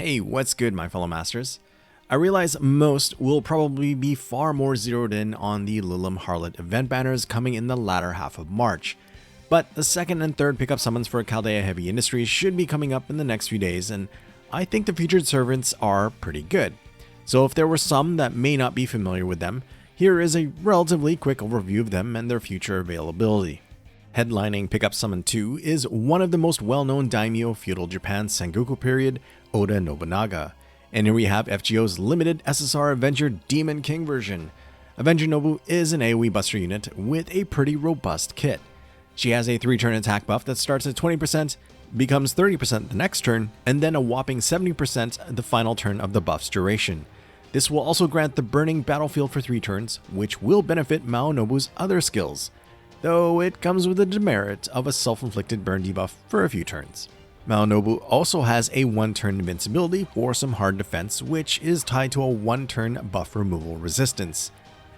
Hey, what's good, my fellow masters? I realize most will probably be far more zeroed in on the Lilim Harlot event banners coming in the latter half of March, but the second and third pickup summons for Chaldea Heavy Industries should be coming up in the next few days, and I think the featured servants are pretty good. So if there were some that may not be familiar with them, here is a relatively quick overview of them and their future availability. Headlining Pickup Summon 2 is one of the most well-known daimyo of feudal Japan's Sengoku period, Oda Nobunaga. And here we have FGO's limited SSR Avenger Demon King version. Avenger Nobu is an AoE buster unit with a pretty robust kit. She has a 3-turn attack buff that starts at 20%, becomes 30% the next turn, and then a whopping 70% the final turn of the buff's duration. This will also grant the Burning Battlefield for 3 turns, which will benefit Mao Nobu's other skills, though it comes with the demerit of a self-inflicted burn debuff for a few turns. Mao Nobu also has a 1-turn invincibility for some hard defense, which is tied to a 1-turn buff removal resistance.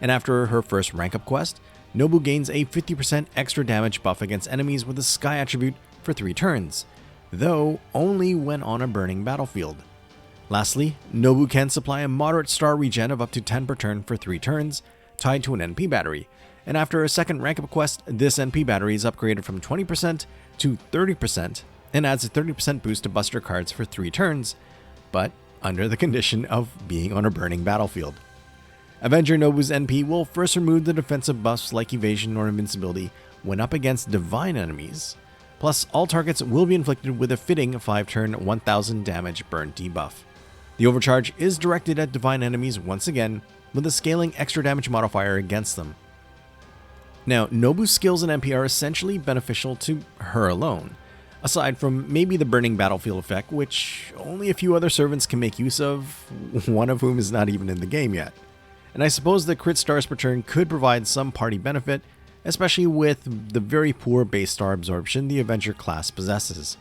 And after her first rank up quest, Nobu gains a 50% extra damage buff against enemies with a Sky attribute for 3 turns, though only when on a burning battlefield. Lastly, Nobu can supply a moderate star regen of up to 10 per turn for 3 turns, tied to an NP battery, and after a second rank up quest, this NP battery is upgraded from 20% to 30% and adds a 30% boost to buster cards for 3 turns, but under the condition of being on a burning battlefield. Avenger Nobu's NP will first remove the defensive buffs like evasion or invincibility when up against divine enemies, plus all targets will be inflicted with a fitting 5-turn 1000 damage burn debuff. The overcharge is directed at divine enemies once again, with a scaling extra damage modifier against them. Now, Nobu's skills and NP are essentially beneficial to her alone, aside from maybe the Burning Battlefield effect, which only a few other servants can make use of, one of whom is not even in the game yet. And I suppose the crit stars per turn could provide some party benefit, especially with the very poor base star absorption the Avenger class possesses.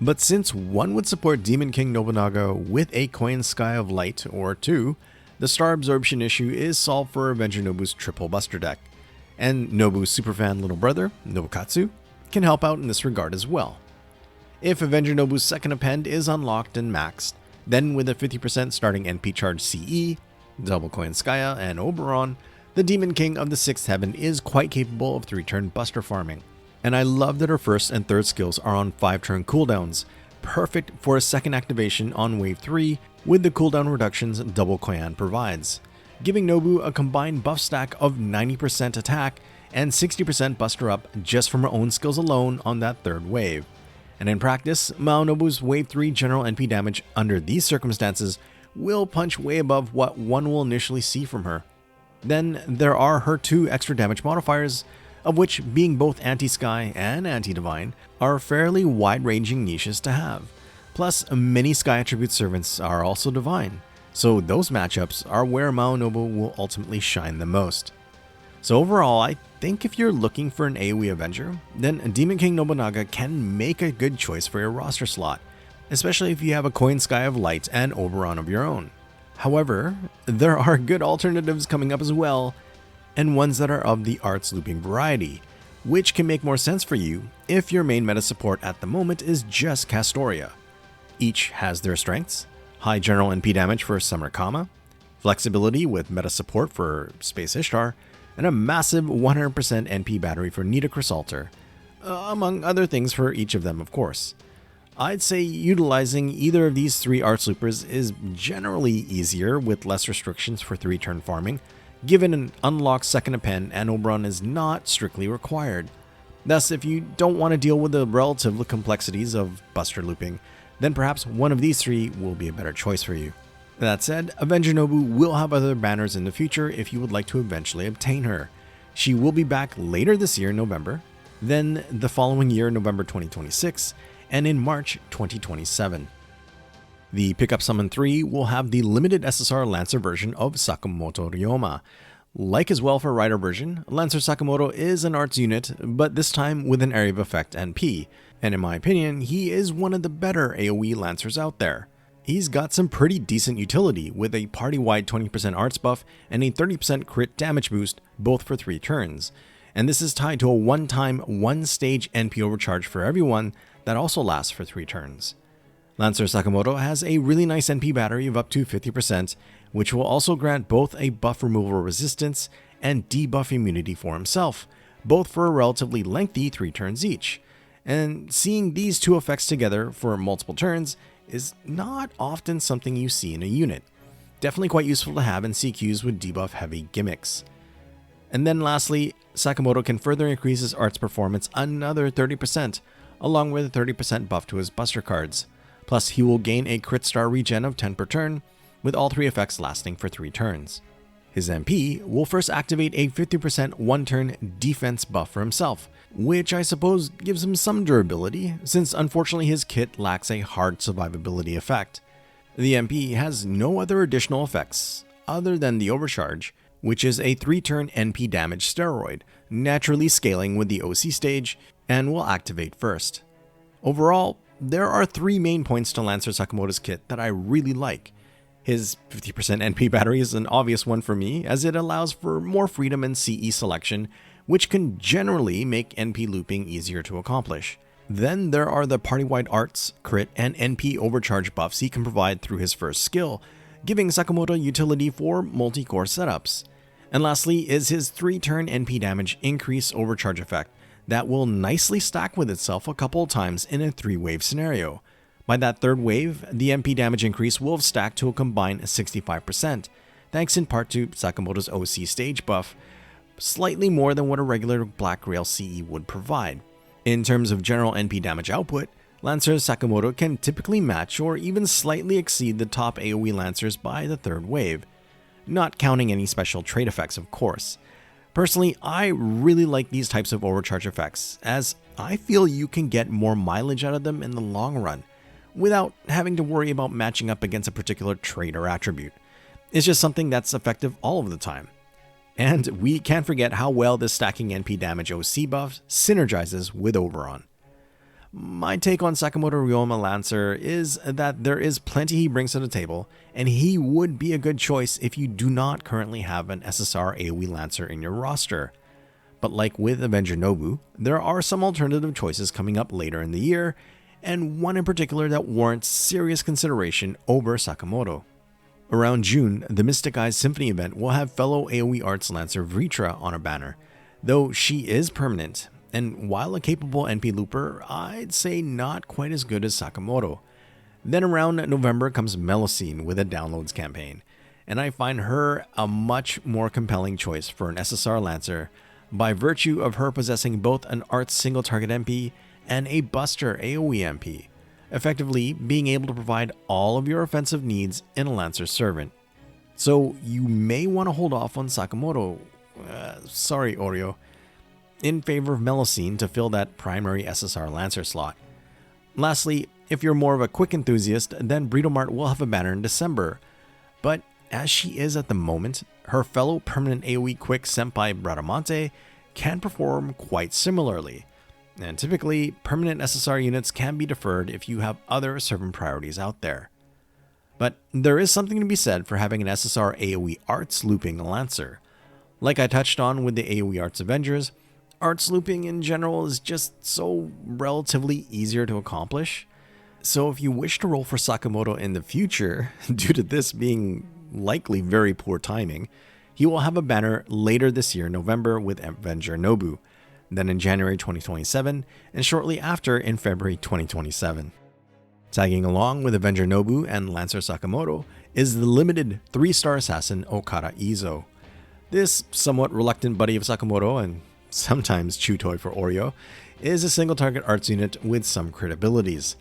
But since one would support Demon King Nobunaga with a Coin Sky of Light or 2, the star absorption issue is solved for Avenger Nobu's triple buster deck, and Nobu's superfan little brother, Nobukatsu, can help out in this regard as well. If Avenger Nobu's second append is unlocked and maxed, then with a 50% starting NP charge CE, Double Coin Skya, and Oberon, the Demon King of the 6th Heaven is quite capable of 3-turn buster farming. And I love that her first and third skills are on 5-turn cooldowns, perfect for a second activation on wave 3 with the cooldown reductions Double Koyan provides, giving Nobu a combined buff stack of 90% attack and 60% buster up just from her own skills alone on that third wave. And in practice, Mao Nobu's wave 3 general NP damage under these circumstances will punch way above what one will initially see from her. Then there are her 2 extra damage modifiers, of which being both anti-sky and anti-divine are fairly wide-ranging niches to have. Plus, many sky attribute servants are also divine, so those matchups are where Mao Nobu will ultimately shine the most. So overall, I think if you're looking for an AoE Avenger, then Demon King Nobunaga can make a good choice for your roster slot, especially if you have a Coin Sky of Light and Oberon of your own. However, there are good alternatives coming up as well, and ones that are of the arts looping variety, which can make more sense for you if your main meta support at the moment is just Castoria. Each has their strengths: high general NP damage for Summer Kama, flexibility with meta support for Space Ishtar, and a massive 100% NP battery for Nita Chrysalter, among other things for each of them, of course. I'd say utilizing either of these 3 arts loopers is generally easier with less restrictions for 3-turn farming, given an unlocked second append and Oberon is not strictly required. Thus, if you don't want to deal with the relative complexities of buster looping, then perhaps one of these 3 will be a better choice for you. That said, Avenger Nobu will have other banners in the future if you would like to eventually obtain her. She will be back later this year in November, then the following year, November 2026, and in March 2027. The Pickup Summon 3 will have the limited SSR Lancer version of Sakamoto Ryōma. Like his Welfare Rider version, Lancer Sakamoto is an arts unit, but this time with an area of effect NP, and in my opinion, he is one of the better AoE Lancers out there. He's got some pretty decent utility with a party-wide 20% arts buff and a 30% crit damage boost, both for 3 turns, and this is tied to a one-time, one-stage NP overcharge for everyone that also lasts for 3 turns. Lancer Sakamoto has a really nice NP battery of up to 50%, which will also grant both a buff removal resistance and debuff immunity for himself, both for a relatively lengthy 3 turns each. And seeing these two effects together for multiple turns is not often something you see in a unit. Definitely quite useful to have in CQs with debuff heavy gimmicks. And then lastly, Sakamoto can further increase his art's performance another 30%, along with a 30% buff to his buster cards. Plus, he will gain a crit star regen of 10 per turn, with all 3 effects lasting for 3 turns. His MP will first activate a 50% 1-turn defense buff for himself, which I suppose gives him some durability, since unfortunately his kit lacks a hard survivability effect. The MP has no other additional effects, other than the Overcharge, which is a 3-turn NP damage steroid, naturally scaling with the OC stage, and will activate first. Overall, there are 3 main points to Lancer Sakamoto's kit that I really like. His 50% NP battery is an obvious one for me, as it allows for more freedom in CE selection, which can generally make NP looping easier to accomplish. Then there are the party-wide arts, crit, and NP overcharge buffs he can provide through his first skill, giving Sakamoto utility for multi-core setups. And lastly is his 3-turn NP damage increase overcharge effect that will nicely stack with itself a couple times in a 3-wave scenario. By that 3rd wave, the MP damage increase will have stacked to a combined 65%, thanks in part to Sakamoto's OC stage buff, slightly more than what a regular Black Rail CE would provide. In terms of general NP damage output, Lancer Sakamoto can typically match or even slightly exceed the top AoE Lancers by the 3rd wave, not counting any special trait effects of course. Personally, I really like these types of overcharge effects, as I feel you can get more mileage out of them in the long run, without having to worry about matching up against a particular trait or attribute. It's just something that's effective all of the time. And we can't forget how well this stacking NP damage OC buff synergizes with Oberon. My take on Sakamoto Ryōma Lancer is that there is plenty he brings to the table, and he would be a good choice if you do not currently have an SSR AoE Lancer in your roster. But like with Avenger Nobu, there are some alternative choices coming up later in the year, and one in particular that warrants serious consideration over Sakamoto. Around June, the Mystic Eyes Symphony event will have fellow AoE Arts Lancer Vritra on a banner, though she is permanent, and while a capable NP looper, I'd say not quite as good as Sakamoto. Then around November comes Melusine with a downloads campaign, and I find her a much more compelling choice for an SSR Lancer by virtue of her possessing both an Arts single target MP and a Buster AoE MP, effectively being able to provide all of your offensive needs in a Lancer servant. So you may want to hold off on Sakamoto, sorry Oreo, in favor of Melusine to fill that primary SSR Lancer slot. Lastly, if you're more of a quick enthusiast, then Britomart will have a banner in December, but as she is at the moment, her fellow permanent AoE quick Senpai Bradamante can perform quite similarly, and typically permanent SSR units can be deferred if you have other servant priorities out there. But there is something to be said for having an SSR AoE Arts looping Lancer. Like I touched on with the AoE Arts Avengers, Arts looping in general is just so relatively easier to accomplish. So if you wish to roll for Sakamoto in the future, due to this being likely very poor timing, he will have a banner later this year, November, with Avenger Nobu, then in January 2027, and shortly after in February 2027. Tagging along with Avenger Nobu and Lancer Sakamoto is the limited 3-star assassin Okada Izo. This somewhat reluctant buddy of Sakamoto, and sometimes chew toy for Oreo, is a single target arts unit with some crit abilities.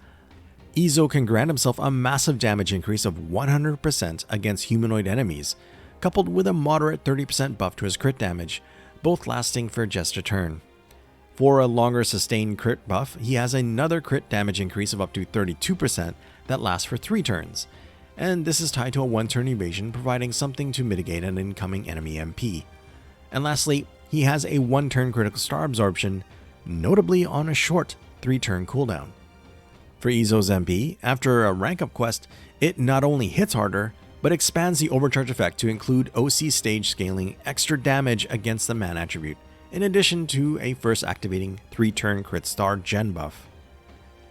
Izo can grant himself a massive damage increase of 100% against humanoid enemies, coupled with a moderate 30% buff to his crit damage, both lasting for just a turn. For a longer sustained crit buff, he has another crit damage increase of up to 32% that lasts for 3 turns, and this is tied to a 1-turn evasion, providing something to mitigate an incoming enemy MP. And lastly, he has a 1-turn critical star absorption, notably on a short 3-turn cooldown. For Izo's MP, after a rank-up quest, it not only hits harder, but expands the overcharge effect to include OC stage scaling extra damage against the man attribute, in addition to a first activating 3-turn crit star gen buff.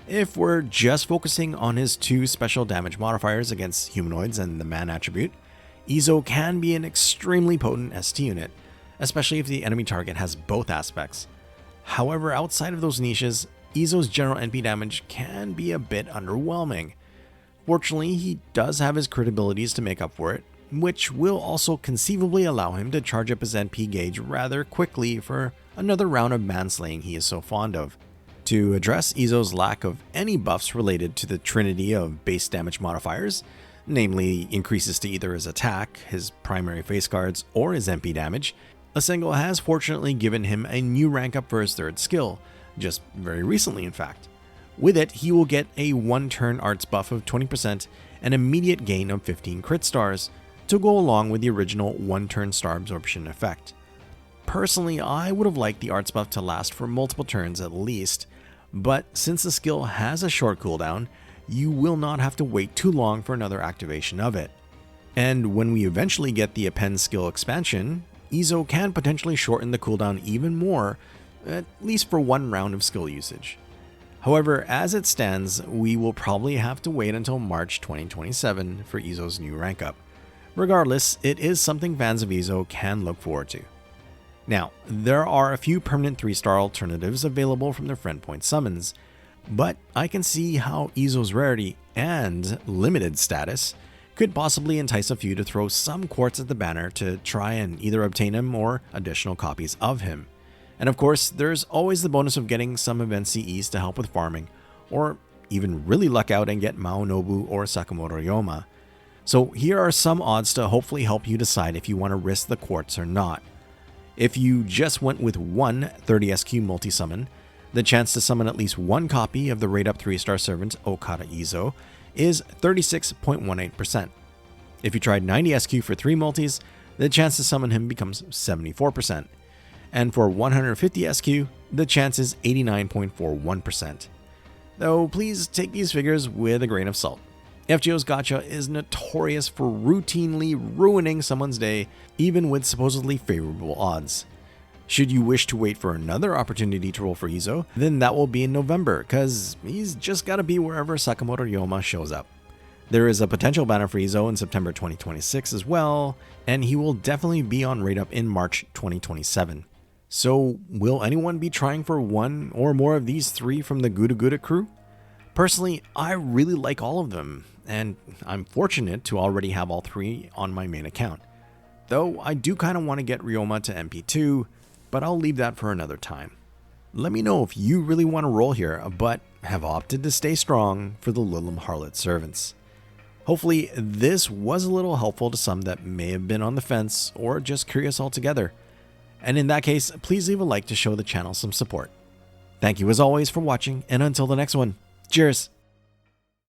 If we're just focusing on his 2 special damage modifiers against humanoids and the man attribute, Izo can be an extremely potent ST unit, especially if the enemy target has both aspects. However, outside of those niches, Izo's general NP damage can be a bit underwhelming. Fortunately, he does have his crit abilities to make up for it, which will also conceivably allow him to charge up his NP gauge rather quickly for another round of manslaying he is so fond of. To address Izo's lack of any buffs related to the trinity of base damage modifiers, namely increases to either his attack, his primary face guards, or his NP damage, Asengo has fortunately given him a new rank up for his 3rd skill, just very recently in fact. With it, he will get a 1-turn arts buff of 20% and immediate gain of 15 crit stars, to go along with the original 1-turn star absorption effect. Personally, I would have liked the arts buff to last for multiple turns at least, but since the skill has a short cooldown, you will not have to wait too long for another activation of it. And when we eventually get the append skill expansion, Izo can potentially shorten the cooldown even more, at least for 1 round of skill usage. However, as it stands, we will probably have to wait until March 2027 for Izo's new rank up. Regardless, it is something fans of Izo can look forward to. Now, there are a few permanent 3-star alternatives available from the friend point summons, but I can see how Izo's rarity and limited status could possibly entice a few to throw some quartz at the banner to try and either obtain him or additional copies of him. And of course, there's always the bonus of getting some event CEs to help with farming, or even really luck out and get Maonobu or Sakamoto Ryōma. So here are some odds to hopefully help you decide if you want to risk the quartz or not. If you just went with one 30 SQ multi-summon, the chance to summon at least 1 copy of the rate up 3-star servant Okada Izo is 36.18%. If you tried 90 SQ for 3 multis, the chance to summon him becomes 74%. And for 150 SQ, the chance is 89.41%. Though please take these figures with a grain of salt. FGO's gacha is notorious for routinely ruining someone's day, even with supposedly favorable odds. Should you wish to wait for another opportunity to roll for Izo, then that will be in November, cause he's just gotta be wherever Sakamoto Ryōma shows up. There is a potential banner for Izo in September 2026 as well, and he will definitely be on rate up in March 2027. So will anyone be trying for one or more of these 3 from the Guda Guda crew? Personally, I really like all of them, and I'm fortunate to already have all 3 on my main account. Though I do kind of want to get Ryōma to MP2, but I'll leave that for another time. Let me know if you really want to roll here, but have opted to stay strong for the Lilim Harlot servants. Hopefully this was a little helpful to some that may have been on the fence or just curious altogether. And in that case, please leave a like to show the channel some support. Thank you as always for watching, and until the next one, cheers!